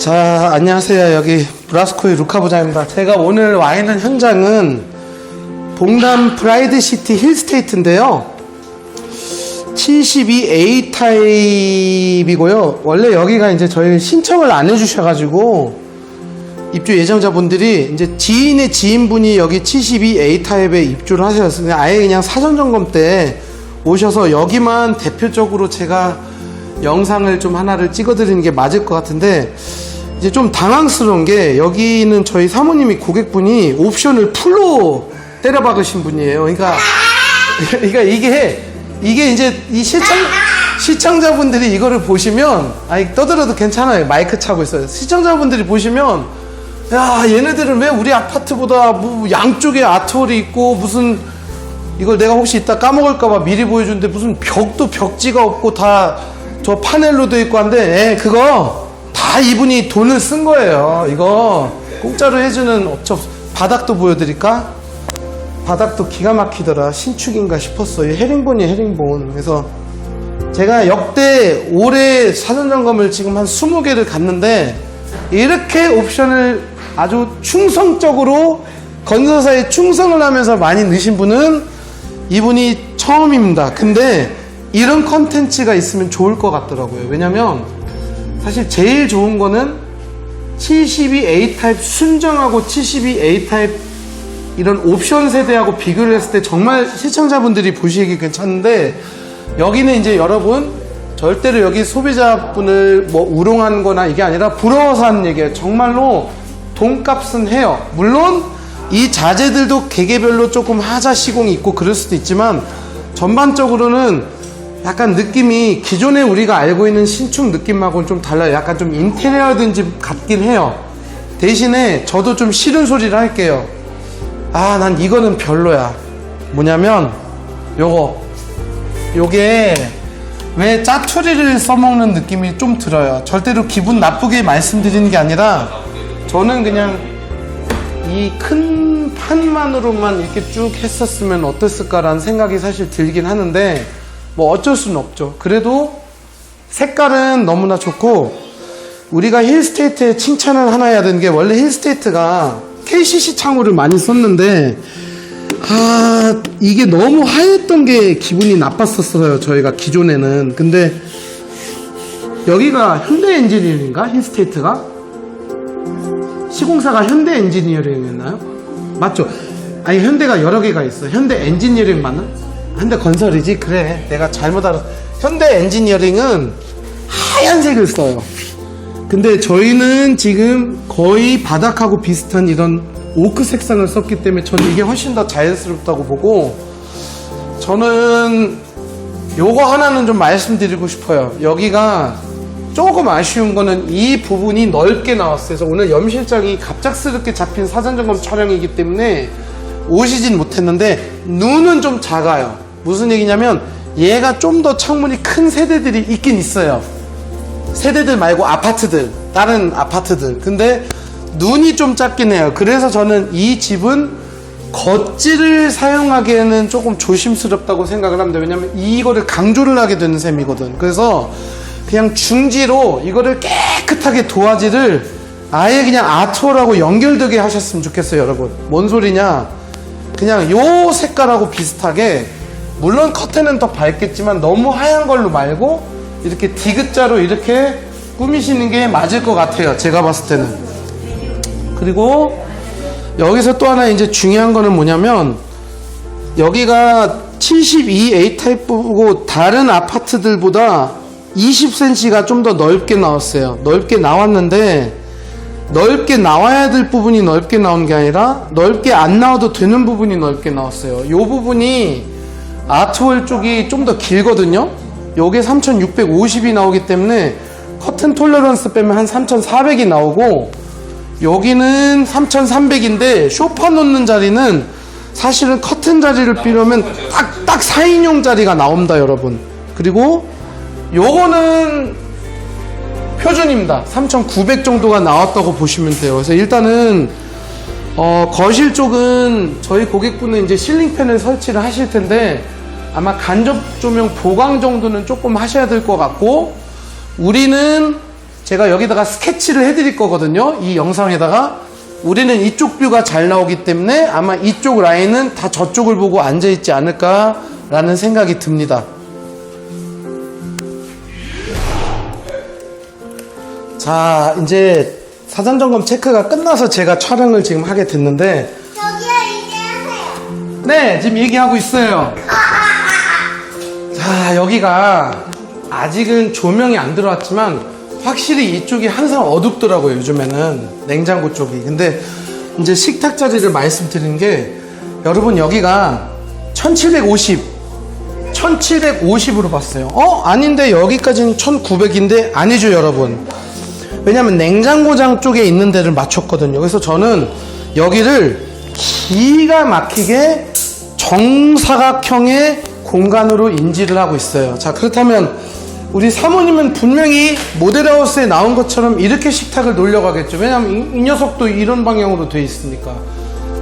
자, 안녕하세요. 여기 브라스코의 루카 부장입니다. 제가 오늘 와 있는 현장은 봉담 프라이드시티 힐스테이트인데요. 72A 타입이고요. 원래 여기가 이제 저희 신청을 안 해주셔가지고 입주 예정자분들이 이제 지인의 지인분이 여기 72A 타입에 입주를 하셨어요. 아예 그냥 사전 점검 때 오셔서 여기만 대표적으로 제가 영상을 좀 하나를 찍어드리는 게 맞을 것 같은데, 이제 좀 당황스러운 게 여기는 저희 사모님이 고객분이 옵션을 풀로 때려박으신 분이에요. 그러니까 이게 이제 이 시청자분들이 이거를 보시면, 아니 떠들어도 괜찮아요. 마이크 차고 있어요. 시청자분들이 보시면, 야, 얘네들은 왜 우리 아파트보다 뭐 양쪽에 아트월이 있고, 무슨 이걸 내가 혹시 이따 까먹을까봐 미리 보여주는데 무슨 벽도 벽지가 없고 다 저 파넬로 돼 있고 한데, 그거 다 이분이 돈을 쓴 거예요. 이거 공짜로 해주는 업체. 바닥도 보여드릴까? 바닥도 기가 막히더라. 신축인가 싶었어요. 헤링본이에요, 헤링본. 그래서 제가 역대 올해 사전점검을 지금 한 20개를 갔는데, 이렇게 옵션을 아주 충성적으로 건설사에 충성을 하면서 많이 넣으신 분은 이분이 처음입니다. 근데 이런 컨텐츠가 있으면 좋을 것 같더라고요. 왜냐면 사실 제일 좋은 거는 72A 타입 순정하고 72A 타입 이런 옵션 세대하고 비교를 했을 때 정말 시청자분들이 보시기 괜찮은데, 여기는 이제 여러분 절대로 여기 소비자분을 뭐 우롱한 거나 이게 아니라 부러워서 하는 얘기예요. 정말로 돈값은 해요. 물론 이 자재들도 개개별로 조금 하자 시공이 있고 그럴 수도 있지만, 전반적으로는 약간 느낌이 기존에 우리가 알고 있는 신축 느낌하고는 좀 달라요. 약간 좀 인테리어든지 같긴 해요. 대신에 저도 좀 싫은 소리를 할게요. 아, 난 이거는 별로야. 뭐냐면 요게 왜 짜투리를 써먹는 느낌이 좀 들어요. 절대로 기분 나쁘게 말씀드리는 게 아니라, 저는 그냥 이 큰 판만으로만 이렇게 쭉 했었으면 어땠을까라는 생각이 사실 들긴 하는데, 뭐 어쩔 수는 없죠. 그래도 색깔은 너무나 좋고, 우리가 힐스테이트에 칭찬을 하나 해야 되는 게, 원래 힐스테이트가 KCC 창호를 많이 썼는데, 이게 너무 하였던 게 기분이 나빴었어요, 저희가 기존에는. 근데 여기가 현대 엔지니어링인가? 힐스테이트가? 시공사가 현대 엔지니어링이었나요? 맞죠? 아니, 현대가 여러 개가 있어. 현대 엔지니어링 맞나? 현대 건설이지? 그래, 내가 잘못 알았어. 현대 엔지니어링은 하얀색을 써요. 근데 저희는 지금 거의 바닥하고 비슷한 이런 오크 색상을 썼기 때문에 저는 이게 훨씬 더 자연스럽다고 보고, 저는 요거 하나는 좀 말씀드리고 싶어요. 여기가 조금 아쉬운 거는 이 부분이 넓게 나왔어요. 그래서 오늘 염 실장이 갑작스럽게 잡힌 사전점검 촬영이기 때문에 오시진 못했는데, 눈은 좀 작아요. 무슨 얘기냐면, 얘가 좀 더 창문이 큰 세대들이 있긴 있어요. 세대들 말고 아파트들, 다른 아파트들. 근데 눈이 좀 작긴 해요. 그래서 저는 이 집은 겉질을 사용하기에는 조금 조심스럽다고 생각을 합니다. 왜냐면 이거를 강조를 하게 되는 셈이거든. 그래서 그냥 중지로 이거를 깨끗하게 도화지를 아예 그냥 아트월하고 연결되게 하셨으면 좋겠어요, 여러분. 뭔 소리냐? 그냥 요 색깔하고 비슷하게, 물론 커튼은 더 밝겠지만 너무 하얀 걸로 말고 이렇게 디귿자로 이렇게 꾸미시는 게 맞을 것 같아요, 제가 봤을 때는. 그리고 여기서 또 하나 이제 중요한 거는 뭐냐면, 여기가 72A 타입이고 다른 아파트들보다 20cm가 좀 더 넓게 나왔어요. 넓게 나왔는데, 넓게 나와야 될 부분이 넓게 나온 게 아니라 넓게 안 나와도 되는 부분이 넓게 나왔어요. 요 부분이 아트월 쪽이 좀 더 길거든요. 요게 3650이 나오기 때문에 커튼 톨러런스 빼면 한 3400이 나오고, 여기는 3300인데 소파 놓는 자리는 사실은 커튼 자리를 빌려면 딱 4인용 자리가 나옵니다, 여러분. 그리고 요거는 표준입니다. 3900 정도가 나왔다고 보시면 돼요. 그래서 일단은 거실 쪽은 저희 고객분은 이제 실링팬을 설치를 하실 텐데, 아마 간접 조명 보강 정도는 조금 하셔야 될 것 같고, 우리는 제가 여기다가 스케치를 해드릴 거거든요. 이 영상에다가 우리는 이쪽 뷰가 잘 나오기 때문에 아마 이쪽 라인은 다 저쪽을 보고 앉아있지 않을까라는 생각이 듭니다. 자, 이제 사전점검 체크가 끝나서 제가 촬영을 지금 하게 됐는데, 저기요, 이제 하세요. 네, 지금 얘기하고 있어요. 자, 여기가 아직은 조명이 안 들어왔지만 확실히 이쪽이 항상 어둡더라고요, 요즘에는. 냉장고 쪽이. 근데 이제 식탁 자리를 말씀드린 게, 여러분 여기가 1750으로 봤어요. 아닌데 여기까지는 1900인데 아니죠, 여러분. 왜냐면 냉장고장 쪽에 있는 데를 맞췄거든요. 그래서 저는 여기를 기가 막히게 정사각형의 공간으로 인지를 하고 있어요. 자, 그렇다면 우리 사모님은 분명히 모델하우스에 나온 것처럼 이렇게 식탁을 놀려가겠죠. 왜냐면 이 녀석도 이런 방향으로 돼 있으니까.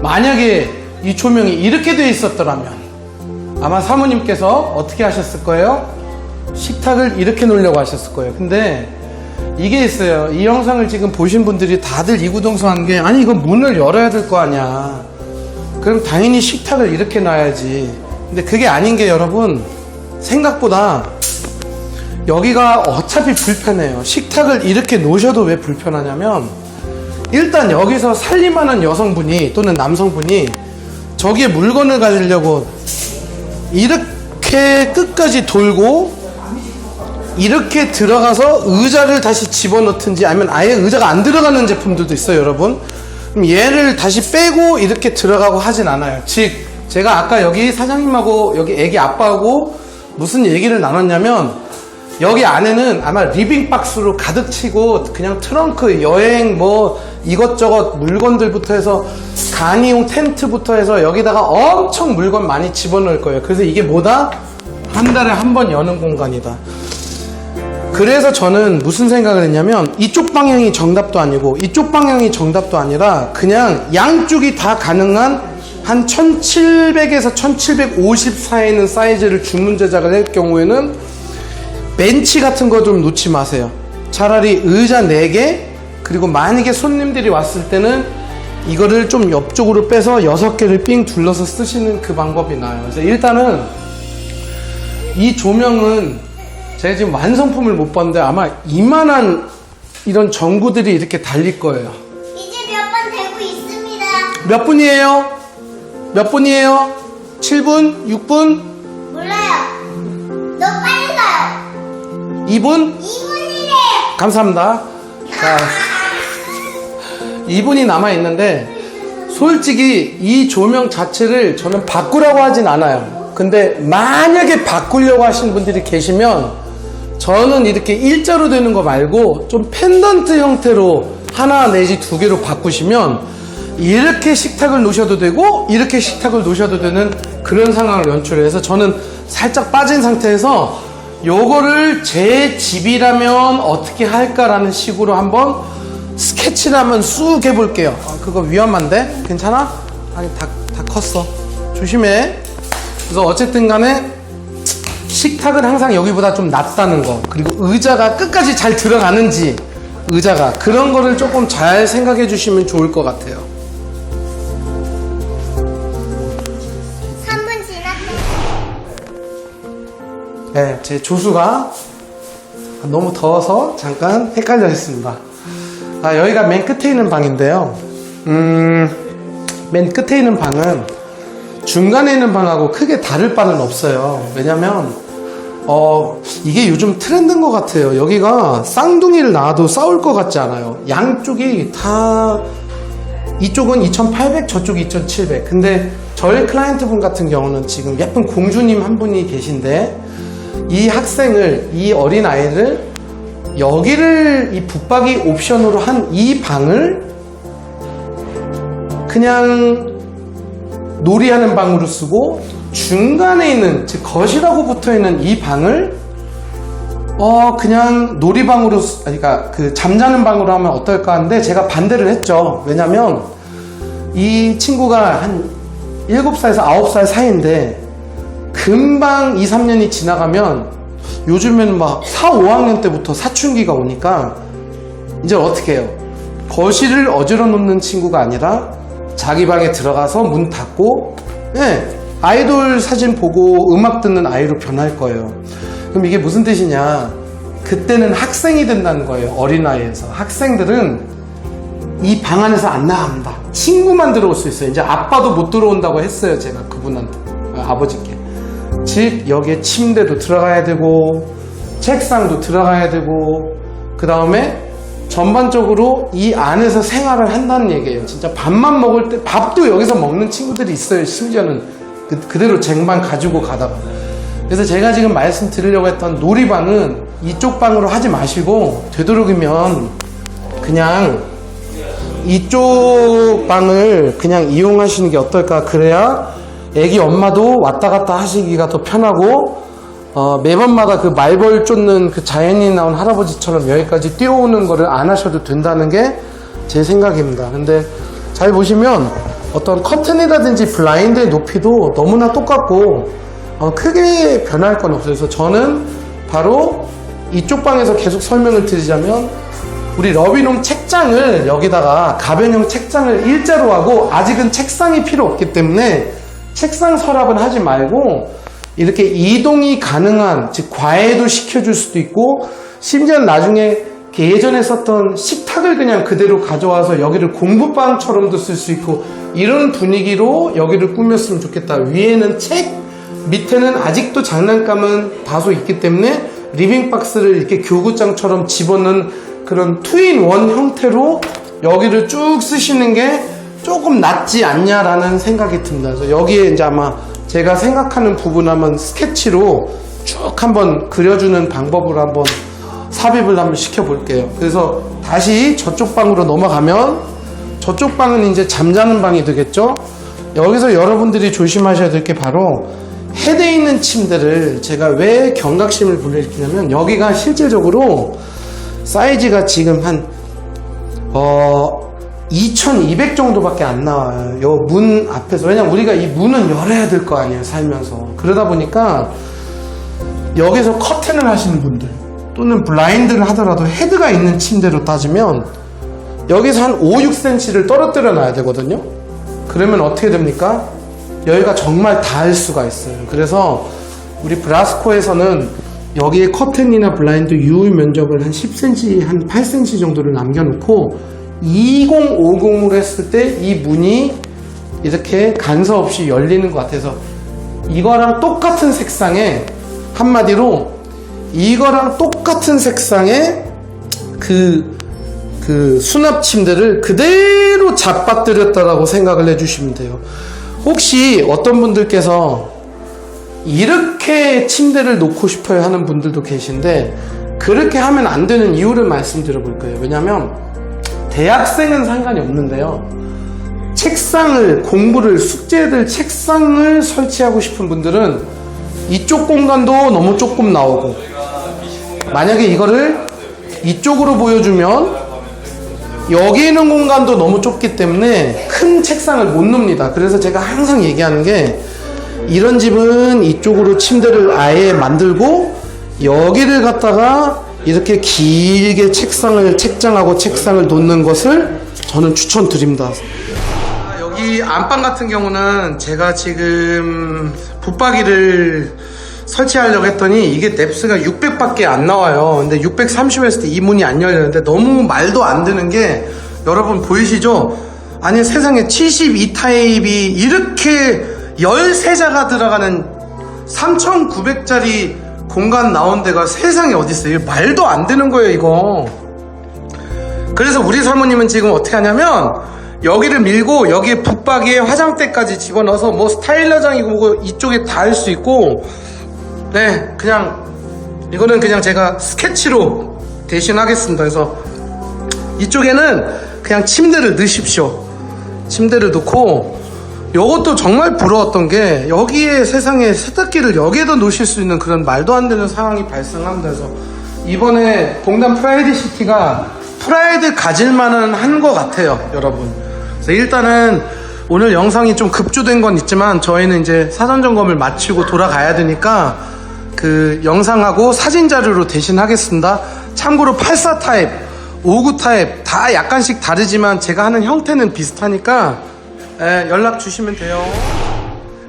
만약에 이 조명이 이렇게 돼 있었더라면 아마 사모님께서 어떻게 하셨을 거예요? 식탁을 이렇게 놀려고 하셨을 거예요. 근데 이게 있어요. 이 영상을 지금 보신 분들이 다들 이구동성한 게, 아니 이거 문을 열어야 될 거 아니야. 그럼 당연히 식탁을 이렇게 놔야지. 근데 그게 아닌 게, 여러분, 생각보다 여기가 어차피 불편해요. 식탁을 이렇게 놓으셔도 왜 불편하냐면, 일단 여기서 살림하는 여성분이 또는 남성분이 저기에 물건을 가지려고 이렇게 끝까지 돌고 이렇게 들어가서 의자를 다시 집어넣든지, 아니면 아예 의자가 안 들어가는 제품들도 있어요, 여러분. 그럼 얘를 다시 빼고 이렇게 들어가고 하진 않아요. 즉, 제가 아까 여기 사장님하고 여기 애기 아빠하고 무슨 얘기를 나눴냐면, 여기 안에는 아마 리빙박스로 가득 치고 그냥 트렁크, 여행 뭐 이것저것 물건들부터 해서 간이용 텐트부터 해서 여기다가 엄청 물건 많이 집어넣을 거예요. 그래서 이게 뭐다? 한 달에 한 번 여는 공간이다. 그래서 저는 무슨 생각을 했냐면, 이쪽 방향이 정답도 아니고 이쪽 방향이 정답도 아니라 그냥 양쪽이 다 가능한 한 1700에서 1750 사이에 있는 사이즈를 주문 제작을 할 경우에는 벤치 같은 거 좀 놓지 마세요. 차라리 의자 4개, 그리고 만약에 손님들이 왔을 때는 이거를 좀 옆쪽으로 빼서 6개를 삥 둘러서 쓰시는 그 방법이 나아요. 그래서 일단은 이 조명은 제가 지금 완성품을 못 봤는데 아마 이만한 이런 전구들이 이렇게 달릴 거예요. 이제 몇 번 되고 있습니다. 몇 분이에요? 몇 분이에요? 7분? 6분? 몰라요. 너 빨리 가요. 2분? 2분이래요. 감사합니다. 자, 2분이 남아있는데, 솔직히 이 조명 자체를 저는 바꾸라고 하진 않아요. 근데 만약에 바꾸려고 하시는 분들이 계시면 저는 이렇게 일자로 되는 거 말고 좀 펜던트 형태로 하나 내지 2개로 바꾸시면 이렇게 식탁을 놓으셔도 되고 이렇게 식탁을 놓으셔도 되는 그런 상황을 연출해서, 저는 살짝 빠진 상태에서 요거를 제 집이라면 어떻게 할까라는 식으로 한번 스케치를 한번 쑥 해볼게요. 그거 위험한데? 괜찮아? 아니, 다 컸어. 조심해. 그래서 어쨌든 간에 식탁은 항상 여기보다 좀 낫다는 거, 그리고 의자가 끝까지 잘 들어가는지, 의자가 그런 거를 조금 잘 생각해 주시면 좋을 것 같아요. 3분 지났대요. 네, 제 조수가 너무 더워서 잠깐 헷갈려 했습니다. 여기가 맨 끝에 있는 방인데요. 맨 끝에 있는 방은 중간에 있는 방하고 크게 다를 바는 없어요. 왜냐면 이게 요즘 트렌드인 것 같아요. 여기가 쌍둥이를 낳아도 싸울 것 같지 않아요. 양쪽이 다, 이쪽은 2800, 저쪽이 2700. 근데 저희 클라이언트 분 같은 경우는 지금 예쁜 공주님 한 분이 계신데, 이 학생을, 이 어린 아이를 여기를 이 붙박이 옵션으로 한 이 방을 그냥 놀이하는 방으로 쓰고, 중간에 있는, 즉 거실하고 붙어있는 이 방을 그냥 놀이방으로, 그러니까 그 잠자는 방으로 하면 어떨까 하는데 제가 반대를 했죠. 왜냐면 이 친구가 한 7살에서 9살 사이인데 금방 2, 3년이 지나가면 요즘에는 막 4, 5학년 때부터 사춘기가 오니까 이제 어떻게 해요? 거실을 어지러 놓는 친구가 아니라 자기 방에 들어가서 문 닫고 아이돌 사진 보고 음악 듣는 아이로 변할 거예요. 그럼 이게 무슨 뜻이냐? 그때는 학생이 된다는 거예요. 어린아이에서. 학생들은 이 방 안에서 안 나갑니다. 친구만 들어올 수 있어요. 이제 아빠도 못 들어온다고 했어요. 제가 그분한테, 아버지께. 즉 여기에 침대도 들어가야 되고 책상도 들어가야 되고 그 다음에 전반적으로 이 안에서 생활을 한다는 얘기예요. 진짜 밥만 먹을 때 밥도 여기서 먹는 친구들이 있어요. 심지어는 그대로 쟁반 가지고 가다가. 그래서 제가 지금 말씀드리려고 했던 놀이방은 이쪽 방으로 하지 마시고 되도록이면 그냥 이쪽 방을 그냥 이용하시는 게 어떨까. 그래야 애기 엄마도 왔다 갔다 하시기가 더 편하고 매번마다 그 말벌 쫓는 그 자연인 나온 할아버지처럼 여기까지 뛰어오는 거를 안 하셔도 된다는 게 제 생각입니다. 근데 잘 보시면 어떤 커튼이라든지 블라인드의 높이도 너무나 똑같고 크게 변할 건 없어요. 그래서 저는 바로 이쪽 방에서 계속 설명을 드리자면 우리 러비놈 책장을 여기다가 가변형 책장을 일자로 하고 아직은 책상이 필요 없기 때문에 책상 서랍은 하지 말고 이렇게 이동이 가능한, 즉 과외도 시켜줄 수도 있고 심지어 나중에 예전에 썼던 식탁을 그냥 그대로 가져와서 여기를 공부방처럼도 쓸 수 있고 이런 분위기로 여기를 꾸몄으면 좋겠다. 위에는 책, 밑에는 아직도 장난감은 다소 있기 때문에 리빙박스를 이렇게 교구장처럼 집어넣은 그런 투인원 형태로 여기를 쭉 쓰시는 게 조금 낫지 않냐라는 생각이 듭니다. 그래서 여기에 이제 아마 제가 생각하는 부분 한번 스케치로 쭉 한번 그려주는 방법으로 한번 삽입을 한번 시켜볼게요. 그래서 다시 저쪽 방으로 넘어가면 저쪽 방은 이제 잠자는 방이 되겠죠. 여기서 여러분들이 조심하셔야 될 게 바로 헤드에 있는 침대를 제가 왜 경각심을 불러일으키냐면 여기가 실질적으로 사이즈가 지금 한 2200 정도밖에 안 나와요. 요 문 앞에서. 왜냐면 우리가 이 문은 열어야 될 거 아니에요, 살면서. 그러다 보니까 여기서 커튼을 하시는 분들 또는 블라인드를 하더라도 헤드가 있는 침대로 따지면 여기서 한 5, 6cm를 떨어뜨려 놔야 되거든요. 그러면 어떻게 됩니까? 여기가 정말 닿을 수가 있어요. 그래서 우리 브라스코에서는 여기에 커튼이나 블라인드 유의 면적을 한 10cm, 한 8cm 정도를 남겨놓고 2050으로 했을 때 이 문이 이렇게 간섭 없이 열리는 것 같아서 이거랑 똑같은 색상에 한마디로 이거랑 똑같은 색상의 그 수납 침대를 그대로 잡아뜨렸다라고 생각을 해주시면 돼요. 혹시 어떤 분들께서 이렇게 침대를 놓고 싶어요 하는 분들도 계신데 그렇게 하면 안 되는 이유를 말씀드려 볼 거예요. 왜냐하면 대학생은 상관이 없는데요. 책상을, 공부를, 숙제들 책상을 설치하고 싶은 분들은 이쪽 공간도 너무 조금 나오고 만약에 이거를 이쪽으로 보여주면 여기 있는 공간도 너무 좁기 때문에 큰 책상을 못 놓습니다. 그래서 제가 항상 얘기하는 게 이런 집은 이쪽으로 침대를 아예 만들고 여기를 갖다가 이렇게 길게 책장하고 책상을 놓는 것을 저는 추천드립니다. 여기 안방 같은 경우는 제가 지금 붙박이를 설치하려고 했더니 이게 넵스가 600밖에 안 나와요. 근데 630 했을 때 이 문이 안 열리는데 너무 말도 안 되는 게 여러분 보이시죠? 아니 세상에 72 타입이 이렇게 13자가 들어가는 3900짜리 공간 나온 데가 세상에 어디 있어요? 말도 안 되는 거예요 이거. 그래서 우리 사모님은 지금 어떻게 하냐면 여기를 밀고 여기에 붙박이에 화장대까지 집어넣어서 뭐 스타일러장이고 뭐 이쪽에 다 할 수 있고 네 그냥 이거는 그냥 제가 스케치로 대신하겠습니다. 그래서 이쪽에는 그냥 침대를 넣으십시오. 침대를 넣고 이것도 정말 부러웠던 게 여기에 세상에 세탁기를 여기에다 놓으실 수 있는 그런 말도 안 되는 상황이 발생합니다. 그래서 이번에 동단 프라이드 시티가 프라이드 가질만은 한 것 같아요 여러분. 그래서 일단은 오늘 영상이 좀 급조된 건 있지만 저희는 이제 사전 점검을 마치고 돌아가야 되니까 그 영상하고 사진 자료로 대신 하겠습니다. 참고로 84 타입 5구 타입 다 약간씩 다르지만 제가 하는 형태는 비슷하니까 연락 주시면 돼요.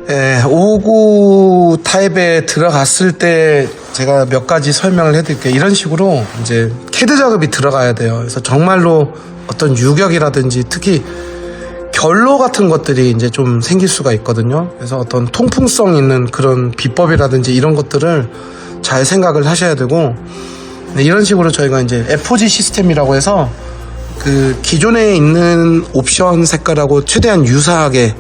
5구 타입에 들어갔을 때 제가 몇 가지 설명을 해드릴게요. 이런 식으로 이제 캐드 작업이 들어가야 돼요. 그래서 정말로 어떤 유격이라든지 특히 결로 같은 것들이 이제 좀 생길 수가 있거든요. 그래서 어떤 통풍성 있는 그런 비법이라든지 이런 것들을 잘 생각을 하셔야 되고, 이런 식으로 저희가 이제 FOG 시스템이라고 해서 그 기존에 있는 옵션 색깔하고 최대한 유사하게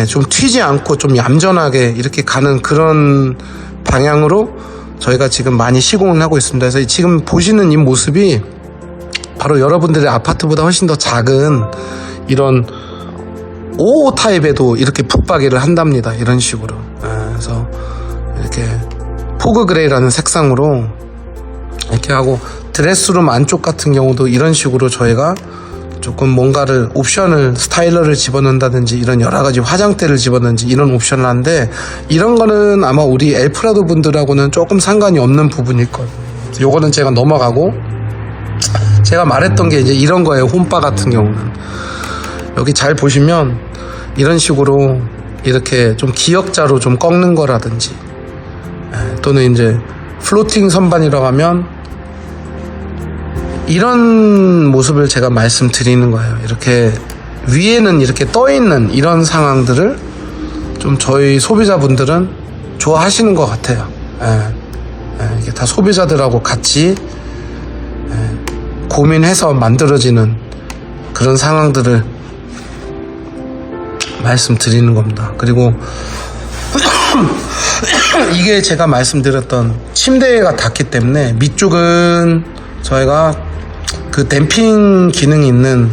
좀 튀지 않고 좀 얌전하게 이렇게 가는 그런 방향으로 저희가 지금 많이 시공을 하고 있습니다. 그래서 지금 보시는 이 모습이 바로 여러분들의 아파트보다 훨씬 더 작은 이런 5 타입에도 이렇게 붙박이를 한답니다. 이런 식으로. 그래서 이렇게 포그 그레이라는 색상으로 이렇게 하고, 드레스룸 안쪽 같은 경우도 이런 식으로 저희가 조금 뭔가를 옵션을 스타일러를 집어넣는다든지 이런 여러가지 화장대를 집어넣는지 이런 옵션을 하는데, 이런 거는 아마 우리 엘프라도 분들하고는 조금 상관이 없는 부분일 거예요. 요거는 제가 넘어가고, 제가 말했던 게 이제 이런 거예요. 홈바 같은 경우는 여기 잘 보시면 이런 식으로 이렇게 좀 기역자로 좀 꺾는 거라든지, 또는 이제 플로팅 선반이라고 하면 이런 모습을 제가 말씀드리는 거예요. 이렇게 위에는 이렇게 떠 있는 이런 상황들을 좀 저희 소비자분들은 좋아하시는 것 같아요. 이게 다 소비자들하고 같이 고민해서 만들어지는 그런 상황들을 말씀드리는 겁니다. 그리고 이게 제가 말씀드렸던 침대가 닿기 때문에 밑쪽은 저희가 그 댐핑 기능이 있는,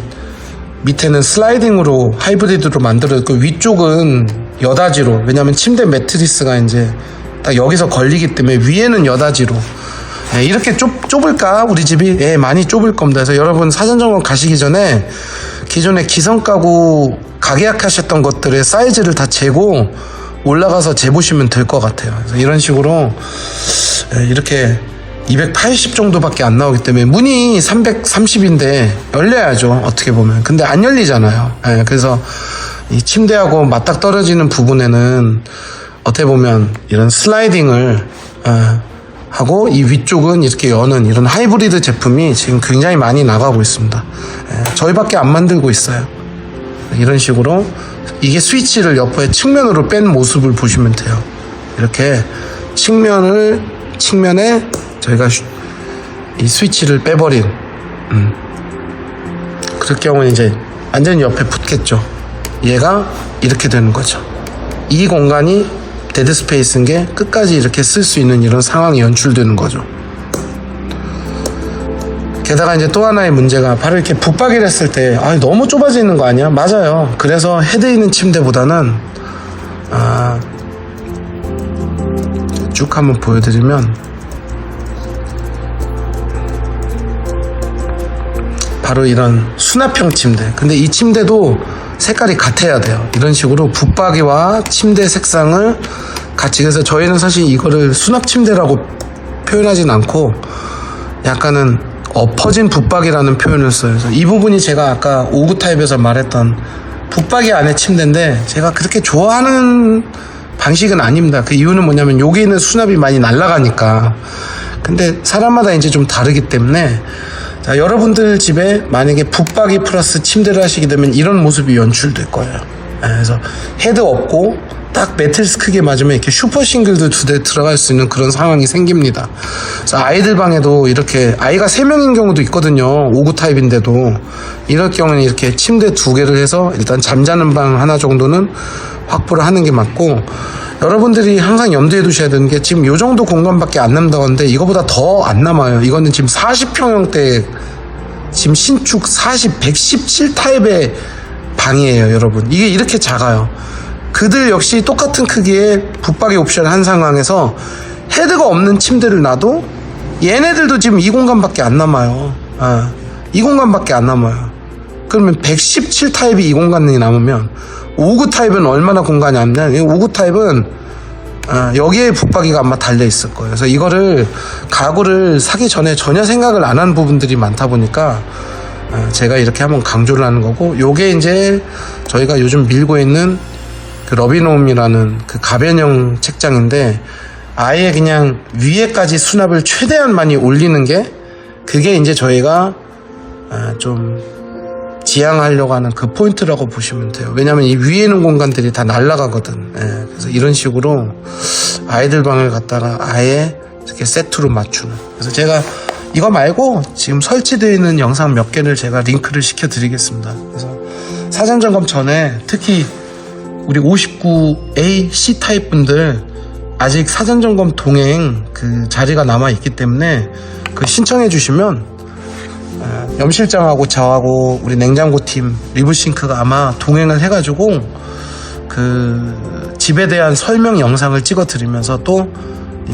밑에는 슬라이딩으로 하이브리드로 만들어졌고 위쪽은 여다지로, 왜냐하면 침대 매트리스가 이제 딱 여기서 걸리기 때문에 위에는 여다지로. 이렇게 좁을까 우리 집이? 많이 좁을 겁니다. 그래서 여러분 사전 점검 가시기 전에 기존에 기성가구 가계약하셨던 것들의 사이즈를 다 재고 올라가서 재보시면 될 것 같아요. 그래서 이런 식으로 이렇게 280 정도밖에 안 나오기 때문에 문이 330인데 열려야죠, 어떻게 보면. 근데 안 열리잖아요. 그래서 이 침대하고 맞닥 떨어지는 부분에는 어떻게 보면 이런 슬라이딩을 하고, 이 위쪽은 이렇게 여는 이런 하이브리드 제품이 지금 굉장히 많이 나가고 있습니다. 저희밖에 안 만들고 있어요. 이런 식으로 이게 스위치를 옆에 측면으로 뺀 모습을 보시면 돼요. 이렇게 측면에 저희가 이 스위치를 빼버린, 그럴 경우는 이제 완전히 옆에 붙겠죠. 얘가 이렇게 되는 거죠. 이 공간이 데드 스페이스인 게 끝까지 이렇게 쓸 수 있는 이런 상황이 연출되는 거죠. 게다가 이제 또 하나의 문제가 바로 이렇게 붙박이를 했을 때 너무 좁아지는 거 아니야? 맞아요. 그래서 헤드 있는 침대보다는 쭉 한번 보여드리면 바로 이런 수납형 침대. 근데 이 침대도 색깔이 같아야 돼요. 이런 식으로 붙박이와 침대 색상을 같이. 그래서 저희는 사실 이거를 수납 침대라고 표현하진 않고 약간은 엎어진 붙박이라는 표현을 써요. 그래서 이 부분이 제가 아까 5구 타입에서 말했던 붙박이 안에 침대인데, 제가 그렇게 좋아하는 방식은 아닙니다. 그 이유는 뭐냐면 여기 있는 수납이 많이 날아가니까. 근데 사람마다 이제 좀 다르기 때문에, 자, 여러분들 집에 만약에 붙박이 플러스 침대를 하시게 되면 이런 모습이 연출될 거예요. 그래서 헤드 없고 딱 매트리스 크게 맞으면 이렇게 슈퍼 싱글도 2대 들어갈 수 있는 그런 상황이 생깁니다. 그래서 아이들 방에도 이렇게 아이가 3명인 경우도 있거든요. 5구 타입인데도. 이럴 경우는 이렇게 침대 2개를 해서 일단 잠자는 방 하나 정도는 확보를 하는 게 맞고, 여러분들이 항상 염두에 두셔야 되는 게 지금 요 정도 공간밖에 안 남다고 하는데 이거보다 더 안 남아요. 이거는 지금 40평형대 지금 신축 117 타입의 방이에요, 여러분. 이게 이렇게 작아요. 그들 역시 똑같은 크기의 붙박이 옵션을 한 상황에서 헤드가 없는 침대를 놔도 얘네들도 지금 이 공간밖에 안 남아요. 이 공간밖에 안 남아요. 그러면 117 타입이 이 공간이 남으면 5구 타입은 얼마나 공간이 남냐? 5구 타입은 여기에 붙박이가 아마 달려 있을 거예요. 그래서 이거를 가구를 사기 전에 전혀 생각을 안 한 부분들이 많다 보니까 제가 이렇게 한번 강조를 하는 거고, 요게 이제 저희가 요즘 밀고 있는 그 러비놈이라는 그 가변형 책장인데, 아예 그냥 위에까지 수납을 최대한 많이 올리는 게, 그게 이제 저희가 좀 지향하려고 하는 그 포인트라고 보시면 돼요. 왜냐면 이 위에 있는 공간들이 다 날아가거든. 그래서 이런 식으로 아이들 방을 갖다가 아예 이렇게 세트로 맞추는. 그래서 제가 이거 말고 지금 설치되어 있는 영상 몇 개를 제가 링크를 시켜 드리겠습니다. 그래서 사전 점검 전에 특히 우리 59A C 타입 분들 아직 사전 점검 동행 그 자리가 남아 있기 때문에 그 신청해 주시면 염 실장하고 저하고 우리 냉장고팀 리브싱크가 아마 동행을 해가지고 그 집에 대한 설명 영상을 찍어 드리면서 또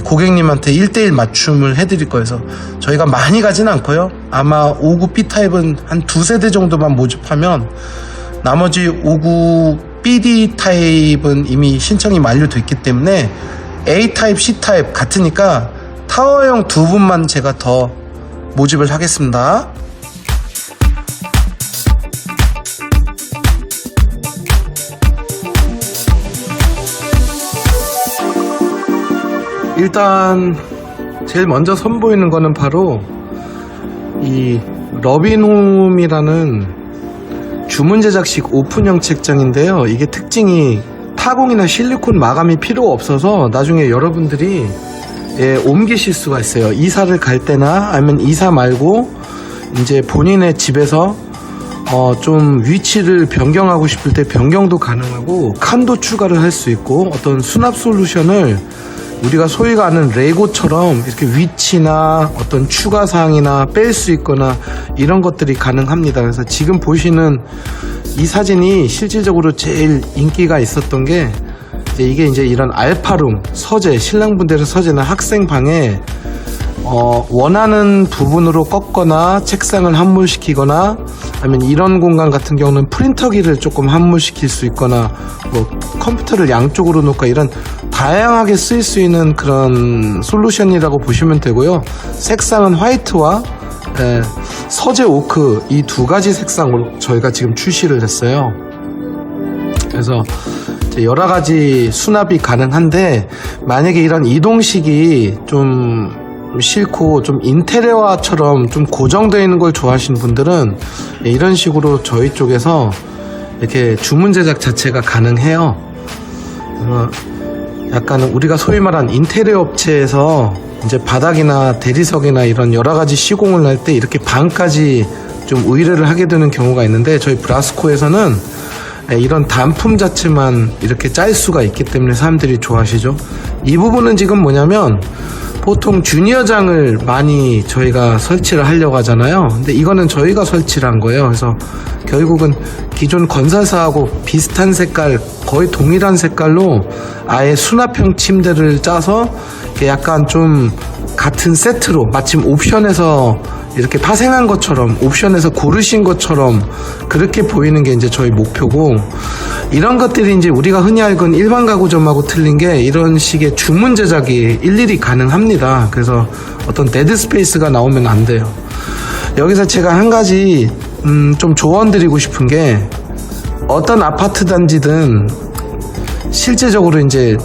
고객님한테 1대1 맞춤을 해드릴 거여서 저희가 많이 가진 않고요. 아마 59B 타입은 한 2세대 정도만 모집하면 나머지 59BD 타입은 이미 신청이 만료됐기 때문에 A 타입, C 타입 같으니까 타워형 2분만 제가 더 모집을 하겠습니다. 일단 제일 먼저 선보이는 거는 바로 이 러비홈이라는 주문 제작식 오픈형 책장인데요. 이게 특징이 타공이나 실리콘 마감이 필요 없어서 나중에 여러분들이 옮기실 수가 있어요. 이사를 갈 때나 아니면 이사 말고 이제 본인의 집에서 좀 위치를 변경하고 싶을 때 변경도 가능하고 칸도 추가를 할 수 있고, 어떤 수납 솔루션을 우리가 소위가 아는 레고처럼 이렇게 위치나 어떤 추가 사항이나 뺄 수 있거나 이런 것들이 가능합니다. 그래서 지금 보시는 이 사진이 실질적으로 제일 인기가 있었던 게 이게 이제 이런 알파룸 서재, 신랑분들의 서재나 학생 방에 원하는 부분으로 꺾거나 책상을 함몰시키거나, 아니면 이런 공간 같은 경우는 프린터기를 조금 함몰시킬 수 있거나, 뭐 컴퓨터를 양쪽으로 놓고 이런 다양하게 쓰일 수 있는 그런 솔루션이라고 보시면 되고요. 색상은 화이트와 서재 오크 이 두 가지 색상으로 저희가 지금 출시를 했어요. 그래서 여러 가지 수납이 가능한데, 만약에 이런 이동식이 좀 싫고 좀 인테리어처럼 좀 고정되어 있는 걸 좋아하시는 분들은 이런 식으로 저희 쪽에서 이렇게 주문 제작 자체가 가능해요. 약간 우리가 소위 말한 인테리어 업체에서 이제 바닥이나 대리석이나 이런 여러 가지 시공을 할 때 이렇게 방까지 좀 의뢰를 하게 되는 경우가 있는데, 저희 브라스코에서는 이런 단품 자체만 이렇게 짤 수가 있기 때문에 사람들이 좋아하시죠. 이 부분은 지금 뭐냐면, 보통 주니어장을 많이 저희가 설치를 하려고 하잖아요. 근데 이거는 저희가 설치를 한 거예요. 그래서 결국은 기존 건설사하고 비슷한 색깔, 거의 동일한 색깔로 아예 수납형 침대를 짜서 약간 좀 같은 세트로, 마침 옵션에서 이렇게 파생한 것처럼, 옵션에서 고르신 것처럼 그렇게 보이는 게 이제 저희 목표고, 이런 것들이 이제 우리가 흔히 알건 일반 가구점하고 틀린 게 이런 식의 주문 제작이 일일이 가능합니다. 그래서 어떤 데드 스페이스가 나오면 안 돼요. 여기서 제가 한 가지 좀 조언 드리고 싶은 게, 어떤 아파트 단지든 실제적으로 이제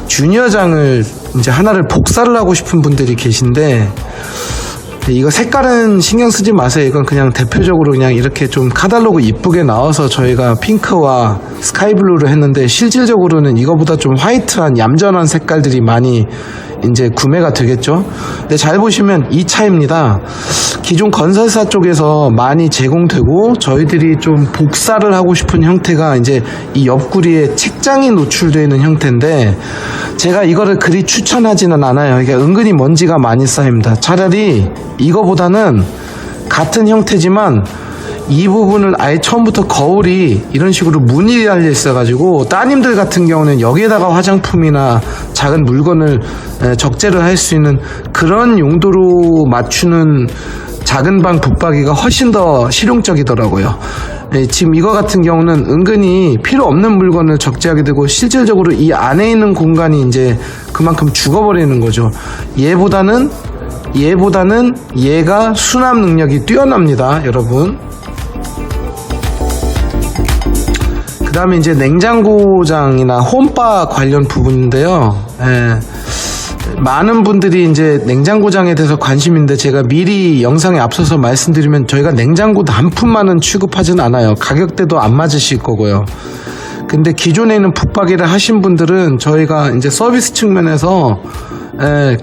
주니어장을 이제 하나를 복사를 하고 싶은 분들이 계신데, 이거 색깔은 신경 쓰지 마세요. 이건 그냥 대표적으로 그냥 이렇게 좀 카탈로그 이쁘게 나와서 저희가 핑크와 스카이블루를 했는데, 실질적으로는 이거보다 좀 화이트한 얌전한 색깔들이 많이 이제 구매가 되겠죠. 근데 잘 보시면 이 차입니다. 기존 건설사 쪽에서 많이 제공되고 저희들이 좀 복사를 하고 싶은 형태가 이제 이 옆구리에 책장이 노출되어 있는 형태인데, 제가 이거를 그리 추천하지는 않아요. 이게 은근히 먼지가 많이 쌓입니다. 차라리 이거보다는 같은 형태지만 이 부분을 아예 처음부터 거울이 이런 식으로 무늬 달려 있어가지고, 따님들 같은 경우는 여기에다가 화장품이나 작은 물건을 적재를 할 수 있는 그런 용도로 맞추는 작은 방 붙박이가 훨씬 더 실용적이더라고요. 지금 이거 같은 경우는 은근히 필요 없는 물건을 적재하게 되고 실질적으로 이 안에 있는 공간이 이제 그만큼 죽어버리는 거죠. 얘보다는 얘가 수납 능력이 뛰어납니다, 여러분. 그 다음에 이제 냉장고장이나 홈바 관련 부분인데요. 많은 분들이 이제 냉장고장에 대해서 관심인데 제가 미리 영상에 앞서서 말씀드리면 저희가 냉장고 단품만은 취급하진 않아요. 가격대도 안 맞으실 거고요. 근데 기존에 있는 붙박이를 하신 분들은 저희가 이제 서비스 측면에서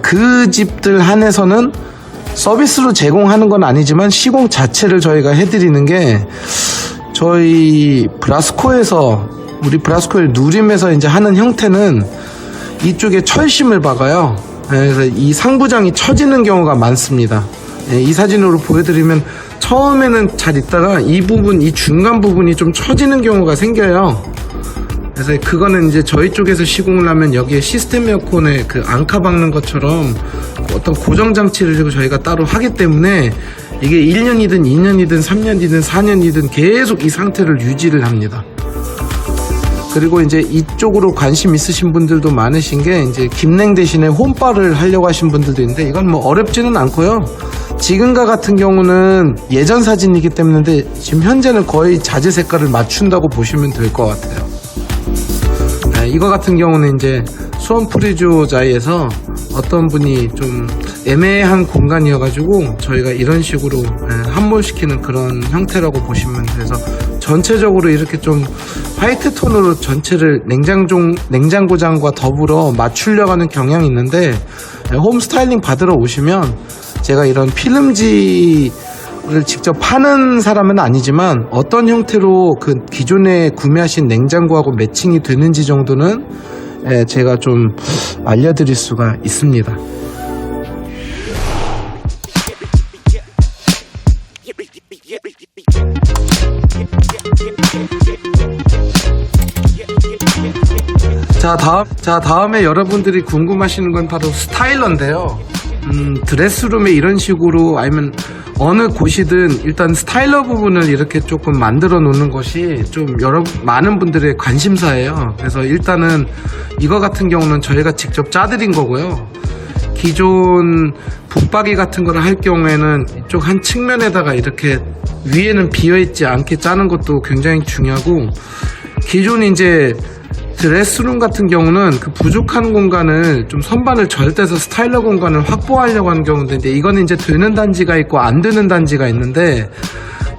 그 집들 한해서는 서비스로 제공하는 건 아니지만 시공 자체를 저희가 해드리는 게 저희 브라스코에서 우리 브라스코의 누림에서 이제 하는 형태는 이쪽에 철심을 박아요. 그래서 이 상부장이 처지는 경우가 많습니다. 이 사진으로 보여드리면 처음에는 잘 있다가 이 부분, 이 중간 부분이 좀 처지는 경우가 생겨요. 그래서 그거는 이제 저희 쪽에서 시공을 하면 여기에 시스템 에어컨에 그 앙카 박는 것처럼 어떤 고정 장치를 저희가 따로 하기 때문에 이게 1년이든 2년이든 3년이든 4년이든 계속 이 상태를 유지를 합니다. 그리고 이제 이쪽으로 관심 있으신 분들도 많으신 게 이제 김냉 대신에 홈바를 하려고 하신 분들도 있는데 이건 뭐 어렵지는 않고요. 지금과 같은 경우는 예전 사진이기 때문에 지금 현재는 거의 자재 색깔을 맞춘다고 보시면 될 것 같아요. 이거 같은 경우는 이제 수원 프리조자이에서 어떤 분이 좀 애매한 공간이어가지고 저희가 이런 식으로 함몰시키는 그런 형태라고 보시면 돼서 전체적으로 이렇게 좀 화이트 톤으로 전체를 냉장고장과 더불어 맞추려고 하는 경향이 있는데 홈 스타일링 받으러 오시면 제가 이런 필름지를 직접 파는 사람은 아니지만 어떤 형태로 그 기존에 구매하신 냉장고하고 매칭이 되는지 정도는 제가 좀 알려드릴 수가 있습니다. 자, 다음에 여러분들이 궁금하시는 건 바로 스타일러인데요. 드레스룸에 이런 식으로 아니면 어느 곳이든 일단 스타일러 부분을 이렇게 조금 만들어 놓는 것이 좀 많은 분들의 관심사예요. 그래서 일단은 이거 같은 경우는 저희가 직접 짜드린 거고요. 기존 붙박이 같은 거를 할 경우에는 이쪽 한 측면에다가 이렇게 위에는 비어있지 않게 짜는 것도 굉장히 중요하고, 기존 이제 드레스룸 같은 경우는 그 부족한 공간을 좀 선반을 절대서 스타일러 공간을 확보하려고 하는 경우인데, 이거는 이제 되는 단지가 있고 안 되는 단지가 있는데,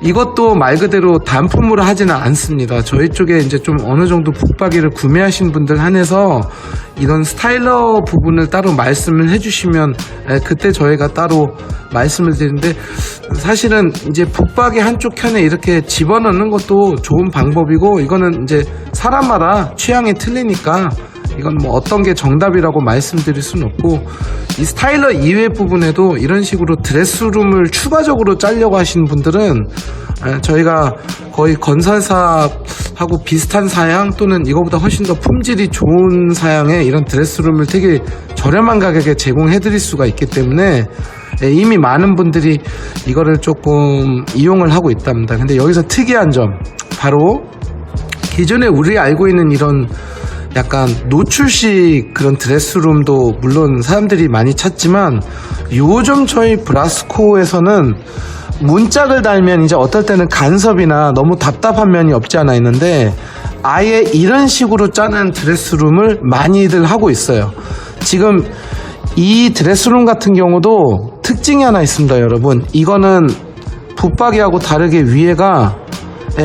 이것도 말 그대로 단품으로 하지는 않습니다. 저희 쪽에 이제 좀 어느 정도 붙박이를 구매하신 분들 한해서 이런 스타일러 부분을 따로 말씀을 해주시면 그때 저희가 따로 말씀을 드리는데, 사실은 이제 붙박이 한쪽 켠에 이렇게 집어넣는 것도 좋은 방법이고, 이거는 이제 사람마다 취향이 틀리니까 이건 뭐 어떤 게 정답이라고 말씀드릴 수는 없고, 이 스타일러 이외 부분에도 이런 식으로 드레스룸을 추가적으로 짜려고 하시는 분들은 저희가 거의 건설사하고 비슷한 사양 또는 이거보다 훨씬 더 품질이 좋은 사양의 이런 드레스룸을 되게 저렴한 가격에 제공해 드릴 수가 있기 때문에 이미 많은 분들이 이거를 조금 이용을 하고 있답니다. 근데 여기서 특이한 점, 바로 기존에 우리 알고 있는 이런 약간 노출식 그런 드레스룸도 물론 사람들이 많이 찾지만, 요즘 저희 브라스코에서는 문짝을 달면 이제 어떨 때는 간섭이나 너무 답답한 면이 없지 않아 있는데, 아예 이런 식으로 짜는 드레스룸을 많이들 하고 있어요. 지금 이 드레스룸 같은 경우도 특징이 하나 있습니다, 여러분. 이거는 붙박이하고 다르게 위에가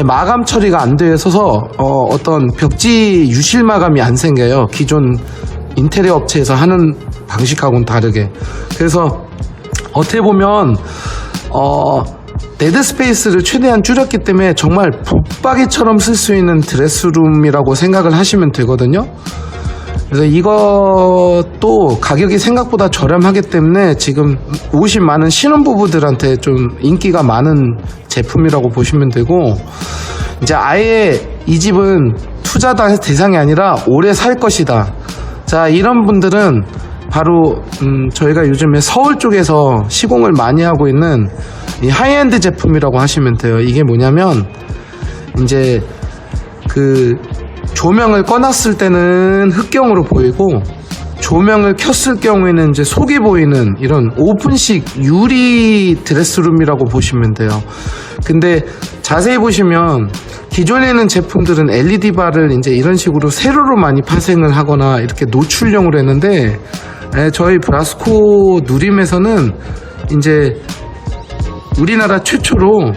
마감 처리가 안 되어 있어서 어떤 벽지 유실 마감이 안 생겨요. 기존 인테리어 업체에서 하는 방식하고는 다르게. 그래서 어떻게 보면 데드 스페이스를 최대한 줄였기 때문에 정말 붙박이처럼 쓸 수 있는 드레스룸이라고 생각을 하시면 되거든요. 그래서 이것도 가격이 생각보다 저렴하기 때문에 지금 오신 많은 신혼부부들한테 좀 인기가 많은 제품이라고 보시면 되고, 이제 아예 이 집은 투자 대상이 아니라 오래 살 것이다. 자, 이런 분들은 바로 저희가 요즘에 서울 쪽에서 시공을 많이 하고 있는 이 하이엔드 제품이라고 하시면 돼요. 이게 뭐냐면 이제 그 조명을 꺼놨을 때는 흑경으로 보이고 조명을 켰을 경우에는 이제 속이 보이는 이런 오픈식 유리 드레스룸이라고 보시면 돼요. 근데 자세히 보시면 기존에 있는 제품들은 LED 바를 이제 이런 식으로 세로로 많이 파생을 하거나 이렇게 노출형으로 했는데 저희 브라스코 누림에서는 이제 우리나라 최초로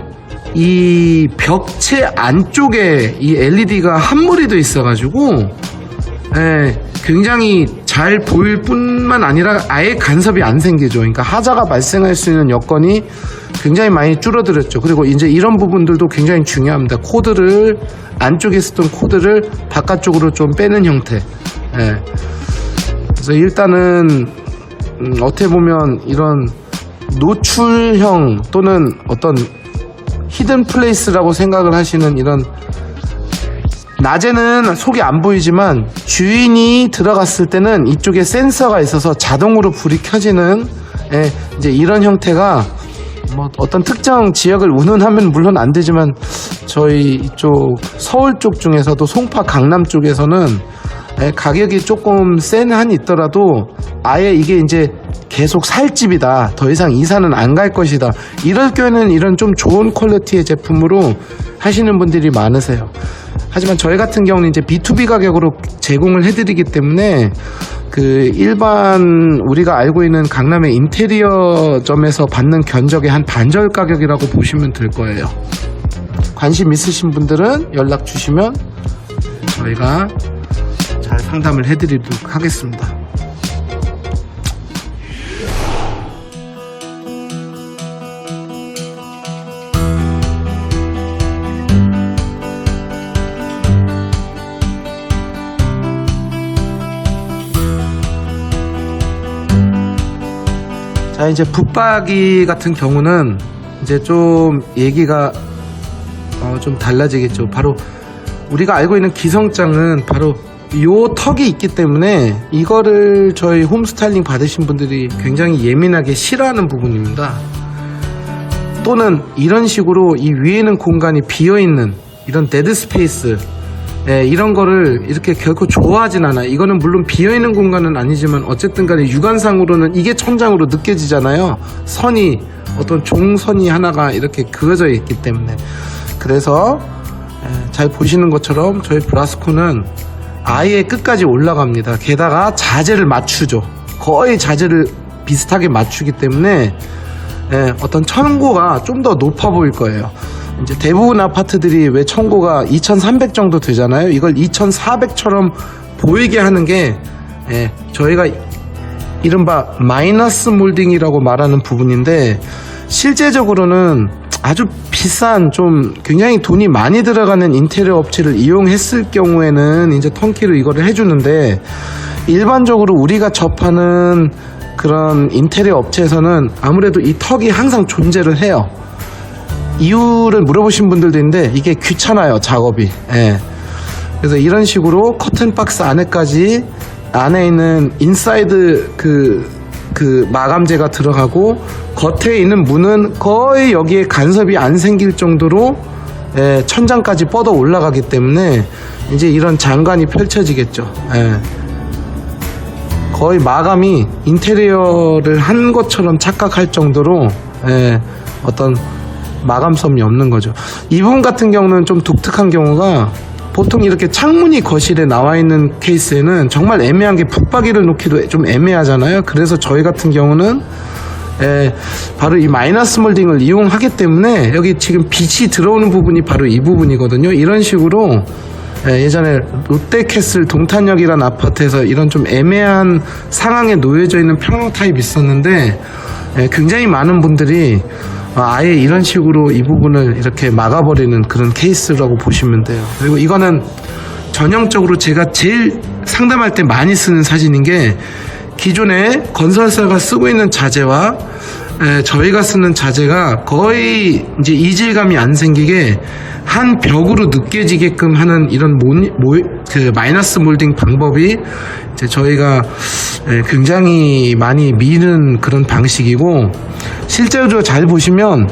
이 벽체 안쪽에 이 LED가 함몰이 돼 있어가지고 굉장히 잘 보일 뿐만 아니라 아예 간섭이 안 생기죠. 그러니까 하자가 발생할 수 있는 여건이 굉장히 많이 줄어들었죠. 그리고 이제 이런 부분들도 굉장히 중요합니다. 코드를 안쪽에 쓰던 코드를 바깥쪽으로 좀 빼는 형태. 그래서 일단은 어떻게 보면 이런 노출형 또는 어떤 히든 플레이스라고 생각을 하시는 이런 낮에는 속이 안 보이지만 주인이 들어갔을 때는 이쪽에 센서가 있어서 자동으로 불이 켜지는 이제 이런 형태가 뭐 어떤 특정 지역을 운운하면 물론 안 되지만 저희 이쪽 서울 쪽 중에서도 송파 강남 쪽에서는 가격이 조금 센 한이 있더라도 아예 이게 이제 계속 살 집이다, 더 이상 이사는 안 갈 것이다, 이럴 경우에는 이런 좀 좋은 퀄리티의 제품으로 하시는 분들이 많으세요. 하지만 저희 같은 경우는 이제 B2B 가격으로 제공을 해드리기 때문에 그 일반 우리가 알고 있는 강남의 인테리어점에서 받는 견적의 한 반절 가격이라고 보시면 될 거예요. 관심 있으신 분들은 연락 주시면 저희가 잘 상담을 해드리도록 하겠습니다. 자, 이제 붙박이 같은 경우는 이제 좀 얘기가 좀 달라지겠죠. 바로 우리가 알고 있는 기성장은 바로 요 턱이 있기 때문에 이거를 저희 홈스타일링 받으신 분들이 굉장히 예민하게 싫어하는 부분입니다. 또는 이런 식으로 이 위에는 공간이 비어있는 이런 데드 스페이스, 이런 거를 이렇게 결코 좋아하진 않아요. 이거는 물론 비어있는 공간은 아니지만 어쨌든 간에 육안상으로는 이게 천장으로 느껴지잖아요. 선이 어떤 종선이 하나가 이렇게 그어져 있기 때문에. 그래서 잘 보시는 것처럼 저희 브라스코는 아예 끝까지 올라갑니다. 게다가 자재를 맞추죠. 거의 자재를 비슷하게 맞추기 때문에 어떤 천고가 좀 더 높아 보일 거예요. 이제 대부분 아파트들이 왜 천고가 2300 정도 되잖아요. 이걸 2400처럼 보이게 하는 게 저희가 이른바 마이너스 몰딩이라고 말하는 부분인데, 실제적으로는 아주 비싼 좀 굉장히 돈이 많이 들어가는 인테리어 업체를 이용했을 경우에는 이제 턴키로 이거를 해주는데, 일반적으로 우리가 접하는 그런 인테리어 업체에서는 아무래도 이 턱이 항상 존재를 해요. 이유를 물어보신 분들도 있는데 이게 귀찮아요, 작업이. 그래서 이런 식으로 커튼 박스 안에까지 안에 있는 인사이드 그 마감재가 들어가고 겉에 있는 문은 거의 여기에 간섭이 안 생길 정도로 천장까지 뻗어 올라가기 때문에 이제 이런 장관이 펼쳐지겠죠. 거의 마감이 인테리어를 한 것처럼 착각할 정도로 어떤 마감섬이 없는 거죠. 이 부분 같은 경우는 좀 독특한 경우가, 보통 이렇게 창문이 거실에 나와 있는 케이스에는 정말 애매한 게 붙박이를 놓기도 좀 애매하잖아요. 그래서 저희 같은 경우는 바로 이 마이너스 몰딩을 이용하기 때문에 여기 지금 빛이 들어오는 부분이 바로 이 부분이거든요. 이런 식으로 예전에 롯데캐슬 동탄역이라는 아파트에서 이런 좀 애매한 상황에 놓여져 있는 평형 타입이 있었는데 굉장히 많은 분들이 아예 이런 식으로 이 부분을 이렇게 막아버리는 그런 케이스라고 보시면 돼요. 그리고 이거는 전형적으로 제가 제일 상담할 때 많이 쓰는 사진인 게, 기존에 건설사가 쓰고 있는 자재와 저희가 쓰는 자재가 거의 이제 이질감이 안 생기게 한 벽으로 느껴지게끔 하는 이런 그 마이너스 몰딩 방법이 이제 저희가 굉장히 많이 미는 그런 방식이고, 실제로 잘 보시면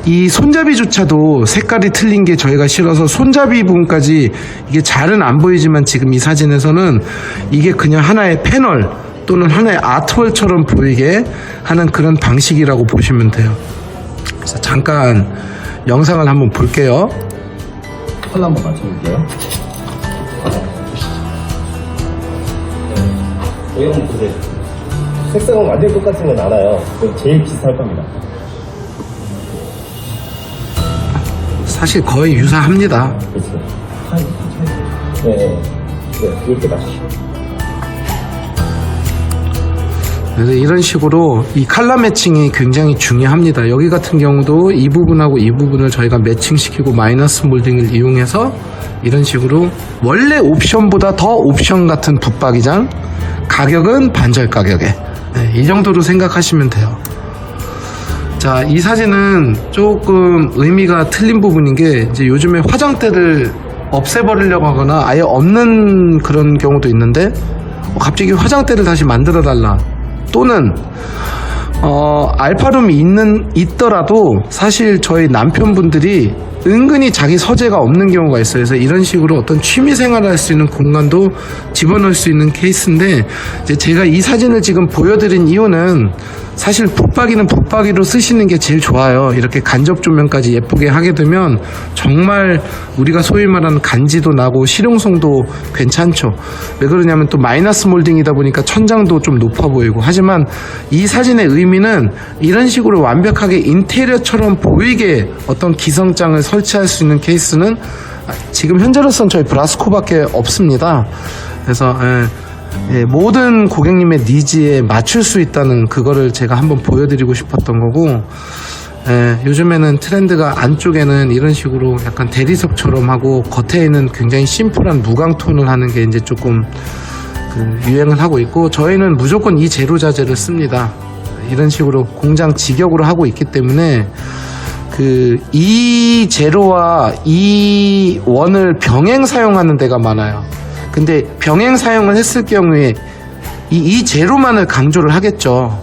이 손잡이조차도 색깔이 틀린 게 저희가 싫어서 손잡이 부분까지 이게 잘은 안 보이지만 지금 이 사진에서는 이게 그냥 하나의 패널 또는 하나의 아트월처럼 보이게 하는 그런 방식이라고 보시면 돼요. 그래서 잠깐 영상을 한번 볼게요. 컬러 한번 맞춰볼게요. 여기 한번 보세요. 색상은 완전히 똑같은 건 알아요. 제일 비슷할 겁니다. 사실 거의 유사합니다. 그렇죠. 네, 이렇게 맞추시죠. 그래서 이런 식으로 이 컬러 매칭이 굉장히 중요합니다. 여기 같은 경우도 이 부분하고 이 부분을 저희가 매칭시키고 마이너스 몰딩을 이용해서 이런 식으로 원래 옵션보다 더 옵션 같은 붙박이장, 가격은 반절 가격에, 이 정도로 생각하시면 돼요. 자, 이 사진은 조금 의미가 틀린 부분인 게, 이제 요즘에 화장대를 없애버리려고 하거나 아예 없는 그런 경우도 있는데, 갑자기 화장대를 다시 만들어 달라, 또는 알파룸이 있더라도 사실 저희 남편분들이 은근히 자기 서재가 없는 경우가 있어요. 그래서 이런 식으로 어떤 취미 생활을 할 수 있는 공간도 집어넣을 수 있는 케이스인데, 이제 제가 이 사진을 지금 보여드린 이유는 사실 붙박이는 붙박이로 쓰시는 게 제일 좋아요. 이렇게 간접 조명까지 예쁘게 하게 되면 정말 우리가 소위 말하는 간지도 나고 실용성도 괜찮죠. 왜 그러냐면 또 마이너스 몰딩이다 보니까 천장도 좀 높아 보이고, 하지만 이 사진의 의미는 이런 식으로 완벽하게 인테리어처럼 보이게 어떤 기성장을 설치할 수 있는 케이스는 지금 현재로서는 저희 브라스코밖에 없습니다. 그래서 모든 고객님의 니즈에 맞출 수 있다는 그거를 제가 한번 보여드리고 싶었던 거고, 요즘에는 트렌드가 안쪽에는 이런 식으로 약간 대리석처럼 하고 겉에는 굉장히 심플한 무광톤을 하는 게 이제 조금 유행을 하고 있고, 저희는 무조건 이 제로 자재를 씁니다. 이런 식으로 공장 직역으로 하고 있기 때문에 이 제로와 이 원을 병행 사용하는 데가 많아요. 근데 병행 사용을 했을 경우에 이 제로만을 강조를 하겠죠.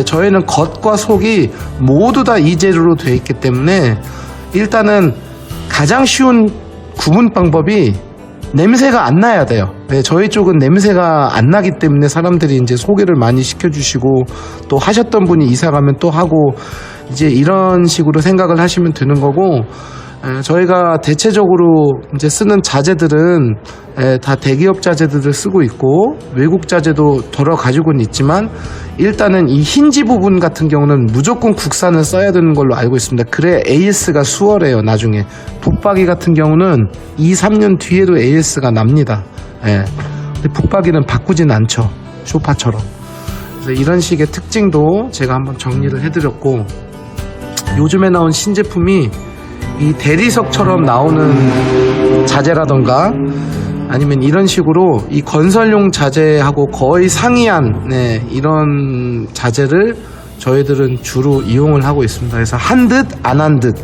저희는 겉과 속이 모두 다 이 제로로 되어 있기 때문에 일단은 가장 쉬운 구분 방법이 냄새가 안 나야 돼요. 저희 쪽은 냄새가 안 나기 때문에 사람들이 이제 소개를 많이 시켜주시고, 또 하셨던 분이 이사 가면 또 하고, 이제 이런 식으로 생각을 하시면 되는 거고, 저희가 대체적으로 이제 쓰는 자재들은 다 대기업 자재들을 쓰고 있고, 외국 자재도 덜어 가지고는 있지만, 일단은 이 힌지 부분 같은 경우는 무조건 국산을 써야 되는 걸로 알고 있습니다. 그래 AS가 수월해요. 나중에 붙박이 같은 경우는 2, 3년 뒤에도 AS가 납니다. 근데 붙박이는 바꾸진 않죠, 소파처럼. 그래서 이런 식의 특징도 제가 한번 정리를 해드렸고, 요즘에 나온 신제품이 이 대리석처럼 나오는 자재라던가, 아니면 이런 식으로 이 건설용 자재하고 거의 상이한 이런 자재를 저희들은 주로 이용을 하고 있습니다. 그래서 한 듯 안 한 듯.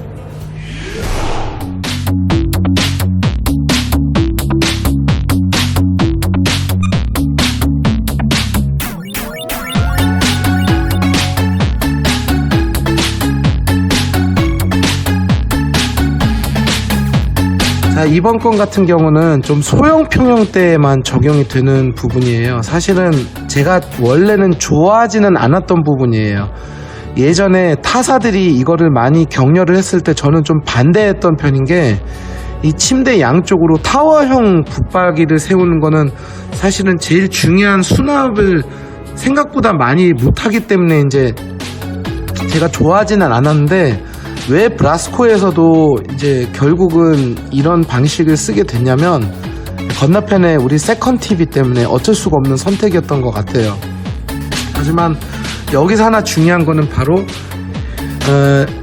자, 이번 건 같은 경우는 좀 소형 평형대에만 적용이 되는 부분이에요. 사실은 제가 원래는 좋아하지는 않았던 부분이에요. 예전에 타사들이 이거를 많이 격려를 했을 때 저는 좀 반대했던 편인 게, 이 침대 양쪽으로 타워형 붙박이를 세우는 거는 사실은 제일 중요한 수납을 생각보다 많이 못하기 때문에 이제 제가 좋아하지는 않았는데, 왜 브라스코에서도 이제 결국은 이런 방식을 쓰게 됐냐면, 건너편에 우리 세컨 TV 때문에 어쩔 수가 없는 선택이었던 것 같아요. 하지만 여기서 하나 중요한 거는 바로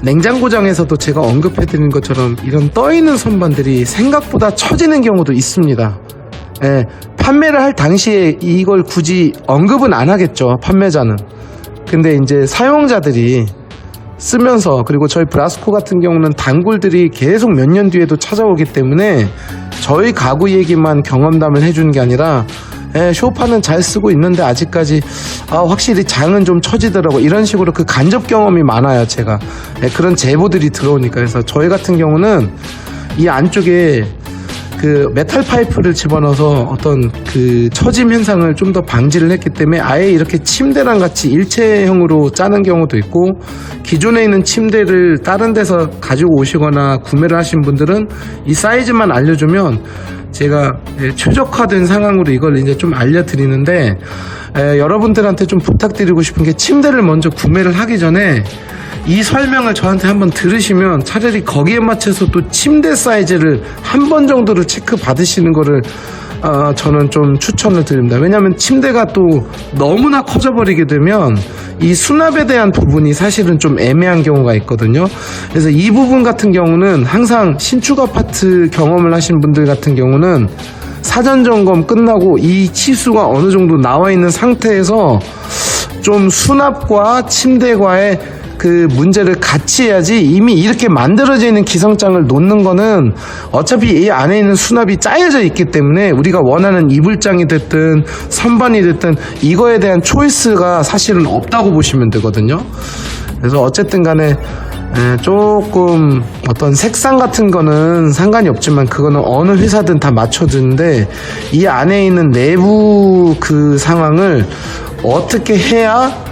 냉장고장에서도 제가 언급해드린 것처럼 이런 떠있는 선반들이 생각보다 처지는 경우도 있습니다. 판매를 할 당시에 이걸 굳이 언급은 안 하겠죠, 판매자는. 근데 이제 사용자들이 쓰면서, 그리고 저희 브라스코 같은 경우는 단골들이 계속 몇 년 뒤에도 찾아오기 때문에 저희 가구 얘기만 경험담을 해주는 게 아니라 쇼파는 잘 쓰고 있는데 아직까지 확실히 장은 좀 처지더라고, 이런 식으로 그 간접 경험이 많아요 제가. 그런 제보들이 들어오니까. 그래서 저희 같은 경우는 이 안쪽에 그 메탈 파이프를 집어넣어서 어떤 그 처짐 현상을 좀 더 방지를 했기 때문에 아예 이렇게 침대랑 같이 일체형으로 짜는 경우도 있고, 기존에 있는 침대를 다른 데서 가지고 오시거나 구매를 하신 분들은 이 사이즈만 알려주면 제가 최적화된 상황으로 이걸 이제 좀 알려드리는데, 여러분들한테 좀 부탁드리고 싶은 게, 침대를 먼저 구매를 하기 전에 이 설명을 저한테 한번 들으시면 차라리 거기에 맞춰서 또 침대 사이즈를 한 번 정도를 체크 받으시는 거를 저는 좀 추천을 드립니다. 왜냐하면 침대가 또 너무나 커져버리게 되면 이 수납에 대한 부분이 사실은 좀 애매한 경우가 있거든요. 그래서 이 부분 같은 경우는 항상 신축 아파트 경험을 하신 분들 같은 경우는 사전 점검 끝나고 이 치수가 어느 정도 나와 있는 상태에서 좀 수납과 침대과의 그 문제를 같이 해야지, 이미 이렇게 만들어져 있는 기성장을 놓는 거는 어차피 이 안에 있는 수납이 짜여져 있기 때문에 우리가 원하는 이불장이 됐든 선반이 됐든 이거에 대한 초이스가 사실은 없다고 보시면 되거든요. 그래서 어쨌든 간에 조금 어떤 색상 같은 거는 상관이 없지만 그거는 어느 회사든 다 맞춰주는데, 이 안에 있는 내부 그 상황을 어떻게 해야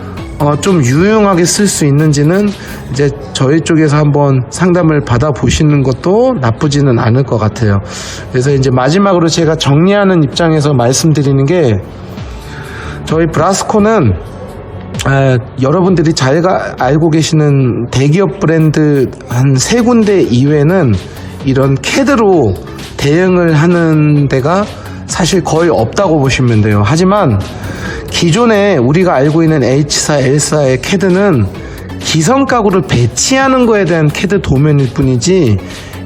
좀 유용하게 쓸 수 있는지는 이제 저희 쪽에서 한번 상담을 받아 보시는 것도 나쁘지는 않을 것 같아요. 그래서 이제 마지막으로 제가 정리하는 입장에서 말씀드리는 게, 저희 브라스코는 여러분들이 잘 알고 계시는 대기업 브랜드 한 3군데 이외에는 이런 CAD로 대응을 하는 데가 사실 거의 없다고 보시면 돼요. 하지만 기존에 우리가 알고 있는 H사, L사의 CAD는 기성 가구를 배치하는 거에 대한 CAD 도면일 뿐이지,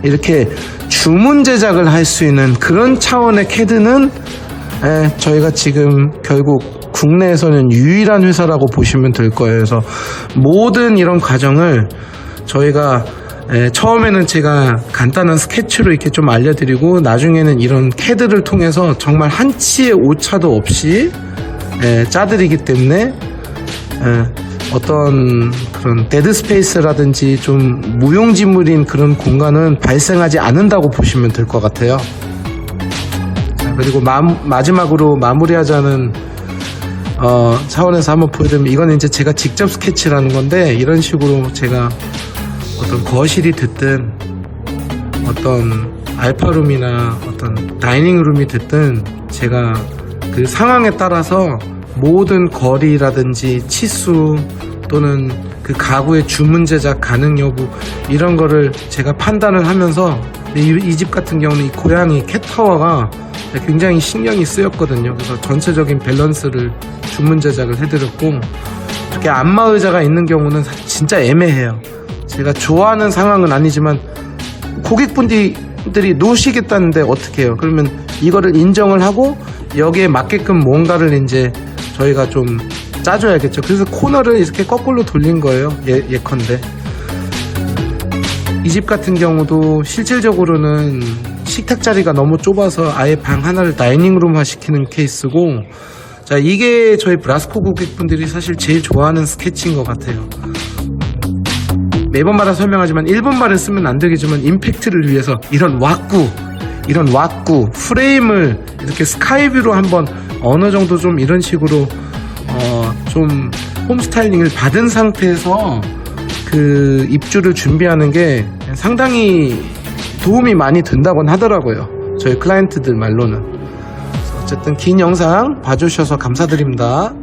이렇게 주문 제작을 할 수 있는 그런 차원의 CAD는 저희가 지금 결국 국내에서는 유일한 회사라고 보시면 될 거예요. 그래서 모든 이런 과정을 저희가 처음에는 제가 간단한 스케치로 이렇게 좀 알려드리고, 나중에는 이런 CAD를 통해서 정말 한치의 오차도 없이 짜드리기 때문에 어떤 그런 데드 스페이스라든지 좀 무용지물인 그런 공간은 발생하지 않는다고 보시면 될 것 같아요. 자, 그리고 마지막으로 마무리하자는 차원에서 한번 보여드리면, 이건 이제 제가 직접 스케치라는 건데, 이런 식으로 제가 어떤 거실이 됐든 어떤 알파룸이나 어떤 다이닝룸이 됐든 제가 그 상황에 따라서 모든 거리라든지 치수 또는 그 가구의 주문 제작 가능 여부, 이런 거를 제가 판단을 하면서, 이 집 같은 경우는 이 고양이 캣타워가 굉장히 신경이 쓰였거든요. 그래서 전체적인 밸런스를 주문 제작을 해드렸고, 이렇게 안마 의자가 있는 경우는 진짜 애매해요. 제가 좋아하는 상황은 아니지만 고객분들이 놓으시겠다는데 어떻게 해요? 그러면 이거를 인정을 하고 여기에 맞게끔 뭔가를 이제 저희가 좀 짜줘야겠죠. 그래서 코너를 이렇게 거꾸로 돌린 거예요. 예컨대 이 집 같은 경우도 실질적으로는 식탁 자리가 너무 좁아서 아예 방 하나를 다이닝룸화 시키는 케이스고, 자, 이게 저희 브라스코 고객분들이 사실 제일 좋아하는 스케치인 것 같아요. 매번마다 설명하지만 일본말을 쓰면 안 되겠지만 임팩트를 위해서 이런 왁구 프레임을 이렇게 스카이뷰로 한번 어느 정도 좀 이런 식으로 좀 홈스타일링을 받은 상태에서 그 입주를 준비하는 게 상당히 도움이 많이 된다곤 하더라고요, 저희 클라이언트들 말로는. 어쨌든 긴 영상 봐주셔서 감사드립니다.